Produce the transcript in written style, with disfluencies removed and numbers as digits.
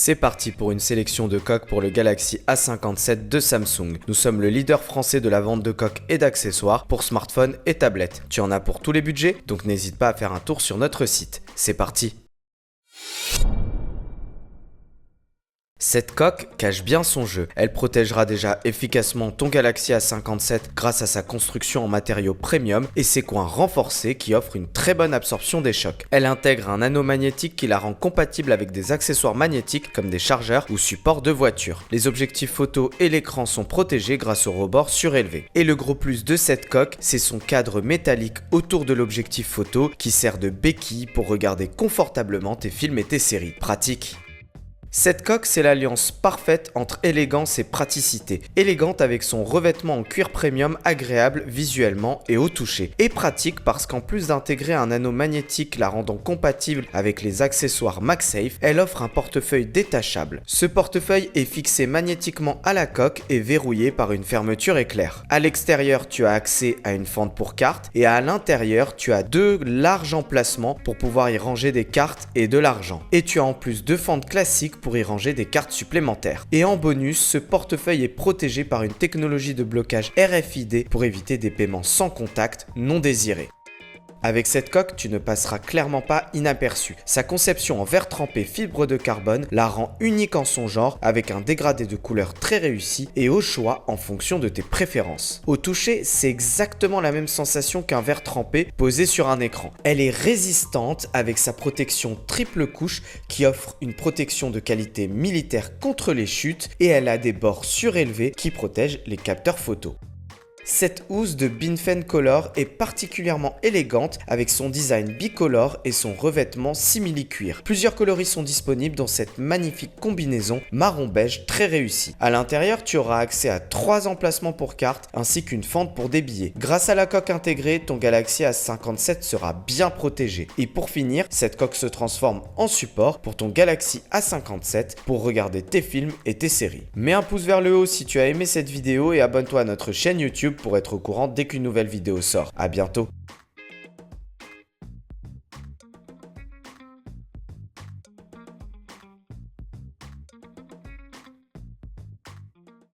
C'est parti pour une sélection de coques pour le Galaxy A57 de Samsung. Nous sommes le leader français de la vente de coques et d'accessoires pour smartphones et tablettes. Tu en as pour tous les budgets, donc n'hésite pas à faire un tour sur notre site. C'est parti! Cette coque cache bien son jeu. Elle protégera déjà efficacement ton Galaxy A57 grâce à sa construction en matériaux premium et ses coins renforcés qui offrent une très bonne absorption des chocs. Elle intègre un anneau magnétique qui la rend compatible avec des accessoires magnétiques comme des chargeurs ou supports de voiture. Les objectifs photo et l'écran sont protégés grâce au rebord surélevé. Et le gros plus de cette coque, c'est son cadre métallique autour de l'objectif photo qui sert de béquille pour regarder confortablement tes films et tes séries. Pratique! Cette coque, c'est l'alliance parfaite entre élégance et praticité. Élégante avec son revêtement en cuir premium agréable visuellement et au toucher. Et pratique parce qu'en plus d'intégrer un anneau magnétique la rendant compatible avec les accessoires MagSafe, elle offre un portefeuille détachable. Ce portefeuille est fixé magnétiquement à la coque et verrouillé par une fermeture éclair. À l'extérieur, tu as accès à une fente pour cartes et à l'intérieur, tu as deux larges emplacements pour pouvoir y ranger des cartes et de l'argent. Et tu as en plus deux fentes classiques pour y ranger des cartes supplémentaires. Et en bonus, ce portefeuille est protégé par une technologie de blocage RFID pour éviter des paiements sans contact non désirés. Avec cette coque, tu ne passeras clairement pas inaperçu. Sa conception en verre trempé fibre de carbone la rend unique en son genre avec un dégradé de couleur très réussi et au choix en fonction de tes préférences. Au toucher, c'est exactement la même sensation qu'un verre trempé posé sur un écran. Elle est résistante avec sa protection triple couche qui offre une protection de qualité militaire contre les chutes et elle a des bords surélevés qui protègent les capteurs photo. Cette housse de Binfen Color est particulièrement élégante avec son design bicolore et son revêtement simili-cuir. Plusieurs coloris sont disponibles dans cette magnifique combinaison marron-beige très réussie. À l'intérieur, tu auras accès à 3 emplacements pour cartes ainsi qu'une fente pour des billets. Grâce à la coque intégrée, ton Galaxy A57 sera bien protégé. Et pour finir, cette coque se transforme en support pour ton Galaxy A57 pour regarder tes films et tes séries. Mets un pouce vers le haut si tu as aimé cette vidéo et abonne-toi à notre chaîne YouTube pour être au courant dès qu'une nouvelle vidéo sort. À bientôt.